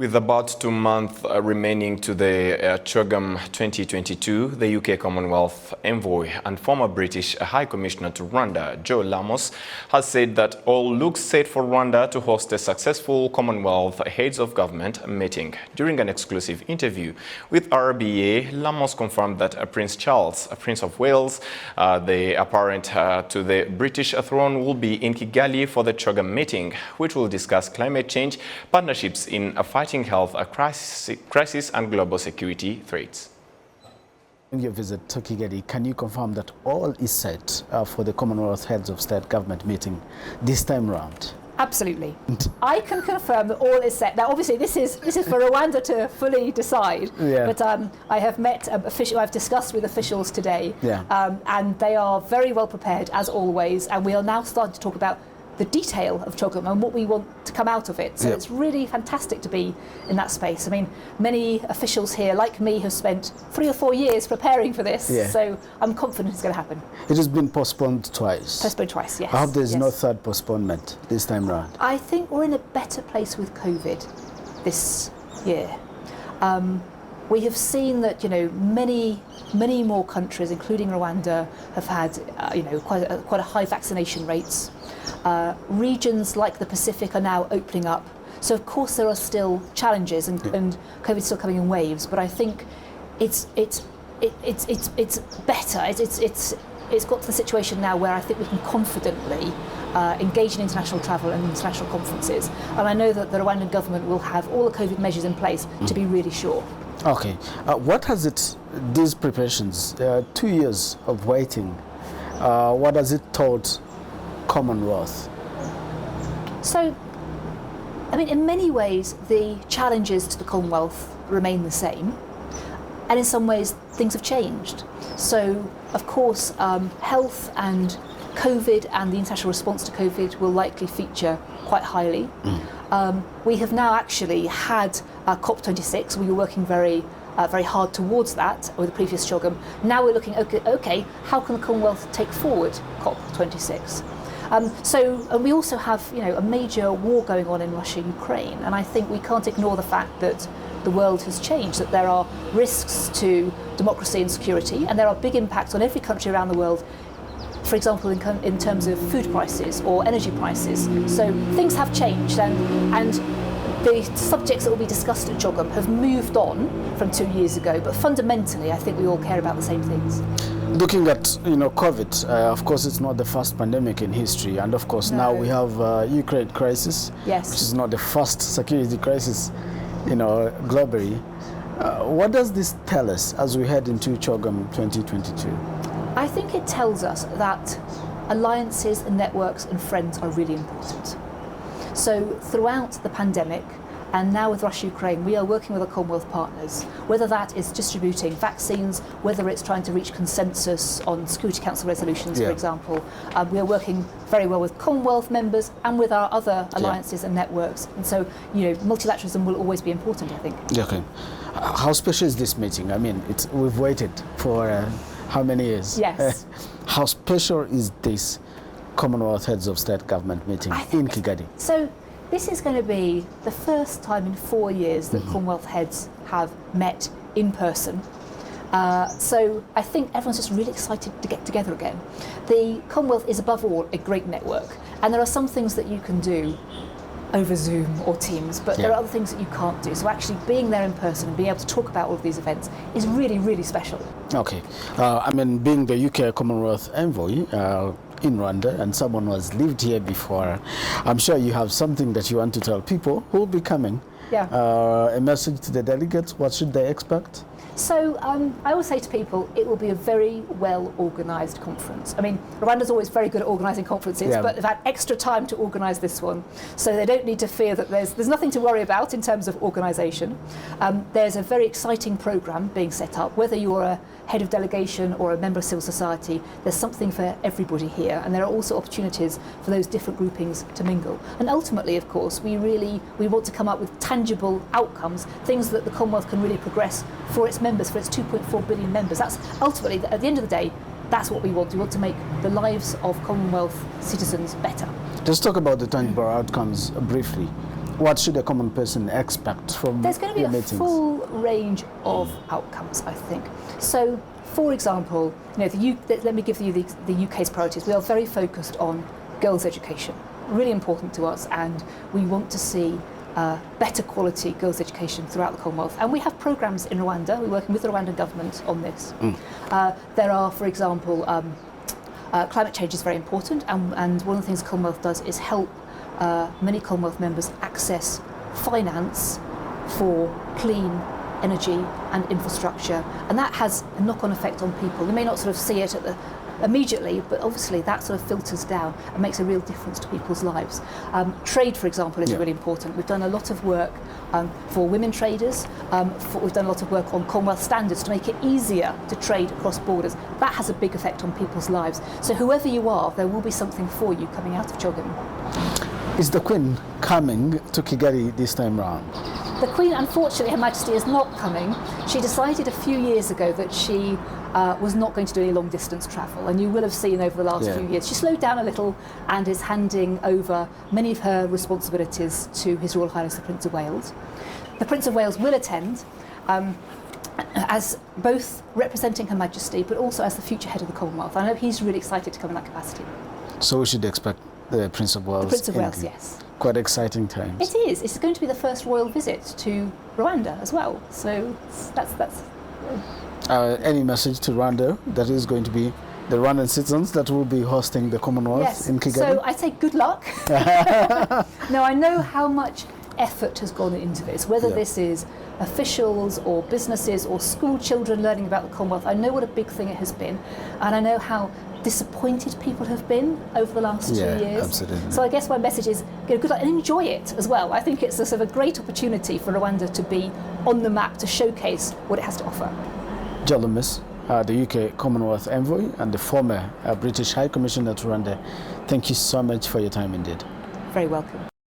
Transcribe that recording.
With about 2 months remaining to the CHOGM 2022, the UK Commonwealth Envoy and former British High Commissioner to Rwanda, Lomas, has said that all looks set for Rwanda to host a successful Commonwealth Heads of Government meeting. During an exclusive interview with RBA, Lomas confirmed that Prince Charles, Prince of Wales, the apparent to the British throne, will be in Kigali for the CHOGM meeting, which will discuss climate change, partnerships in fighting health crisis and global security threats. In your visit to Kigali, can you confirm that all is set for the Commonwealth Heads of State Government meeting this time round? Absolutely. I can confirm that all is set. Now, obviously, this is for Rwanda to fully decide. Yeah. But I have met I've discussed with officials today, and they are very well prepared as always. And we are now starting to talk about the detail of CHOGM and what we want to come out of it. So it's really fantastic to be in that space. I mean, many officials here, like me, have spent 3 or 4 years preparing for this. Yeah. So I'm confident it's going to happen. It has been postponed twice. Postponed twice, yes. I hope there's no third postponement this time round. I think we're in a better place with COVID this year. We have seen that, many more countries, including Rwanda, have had, quite a high vaccination rates. Regions like the Pacific are now opening up. So of course there are still challenges, and COVID's still coming in waves. But I think it's better. It's got to the situation now where I think we can confidently engage in international travel and international conferences. And I know that the Rwandan government will have all the COVID measures in place to be really sure. Okay. What has these preparations, 2 years of waiting, what has it taught Commonwealth? So, I mean, in many ways, the challenges to the Commonwealth remain the same. And in some ways, things have changed. So, of course, health and COVID and the international response to COVID will likely feature quite highly. We have now actually had COP26. We were working very hard towards that with the previous CHOGM. Now we're looking, okay, how can the Commonwealth take forward COP26? And we also have, a major war going on in Russia, Ukraine, and I think we can't ignore the fact that the world has changed, that there are risks to democracy and security, and there are big impacts on every country around the world. For example, in terms of food prices or energy prices. So things have changed, and the subjects that will be discussed at CHOGM have moved on from 2 years ago, but fundamentally I think we all care about the same things. Looking at COVID, of course it's not the first pandemic in history, and of course now we have Ukraine crisis, which is not the first security crisis globally. What does this tell us as we head into CHOGM 2022? I think it tells us that alliances and networks and friends are really important. So throughout the pandemic, and now with Russia-Ukraine, we are working with our Commonwealth partners, whether that is distributing vaccines, whether it's trying to reach consensus on Security Council resolutions, for example. We are working very well with Commonwealth members and with our other alliances and networks. And so, multilateralism will always be important, I think. Okay. How special is this meeting? I mean, we've waited for how many years? Yes. How special is this Commonwealth Heads of State Government meeting in Kigali? So this is going to be the first time in 4 years that Commonwealth heads have met in person. So I think everyone's just really excited to get together again. The Commonwealth is above all a great network, and there are some things that you can do over Zoom or Teams, but there are other things that you can't do. So actually being there in person and being able to talk about all of these events is really, really special. Okay. Being the UK Commonwealth Envoy in Rwanda and someone who has lived here before, I'm sure you have something that you want to tell people who will be coming. A message to the delegates, what should they expect? So I always say to people, it will be a very well-organised conference. I mean, Rwanda's always very good at organising conferences, but they've had extra time to organise this one. So they don't need to fear that there's nothing to worry about in terms of organisation. There's a very exciting programme being set up. Whether you're a head of delegation or a member of civil society, there's something for everybody here. And there are also opportunities for those different groupings to mingle. And ultimately, of course, we want to come up with tangible outcomes, things that the Commonwealth can really progress for its members, for its 2.4 billion members. That's ultimately, at the end of the day, that's what we want. We want to make the lives of Commonwealth citizens better. Just talk about the tangible outcomes briefly. what should a common person expect from There's going to be meetings? A full range of outcomes, I think. So, for example, let me give you the UK's priorities. We are very focused on girls' education, really important to us, and we want to see better quality girls' education throughout the Commonwealth. And we have programmes in Rwanda. We're working with the Rwandan government on this. There are, for example, climate change is very important, and one of the things the Commonwealth does is help many Commonwealth members access finance for clean energy and infrastructure, and that has a knock-on effect on people. You may not sort of see it immediately, but obviously that sort of filters down and makes a real difference to people's lives. Trade, for example, is really important. We've done a lot of work for women traders. We've done a lot of work on Commonwealth standards to make it easier to trade across borders. That has a big effect on people's lives. So whoever you are, there will be something for you coming out of CHOGM. Is the Queen coming to Kigali this time round? The Queen, unfortunately, Her Majesty is not coming. She decided a few years ago that she was not going to do any long distance travel, and you will have seen over the last few years she slowed down a little and is handing over many of her responsibilities to His Royal Highness the Prince of Wales. The Prince of Wales will attend as both representing Her Majesty but also as the future head of the Commonwealth. I know he's really excited to come in that capacity. So we should expect the Prince of Wales? The Prince of Wales, yes. Quite exciting times. It is. It's going to be the first royal visit to Rwanda as well. So that's any message to Rwanda that is going to be the Rwandan citizens that will be hosting the Commonwealth in Kigali? So I say good luck. Now, I know how much effort has gone into this, whether this is officials or businesses or school children learning about the Commonwealth. I know what a big thing it has been, and I know how disappointed people have been over the last 2 years. Absolutely. So I guess my message is good luck and enjoy it as well. I think it's a sort of a great opportunity for Rwanda to be on the map, to showcase what it has to offer. Lomas, the UK Commonwealth Envoy and the former British High Commissioner to Rwanda, thank you so much for your time indeed. Very welcome.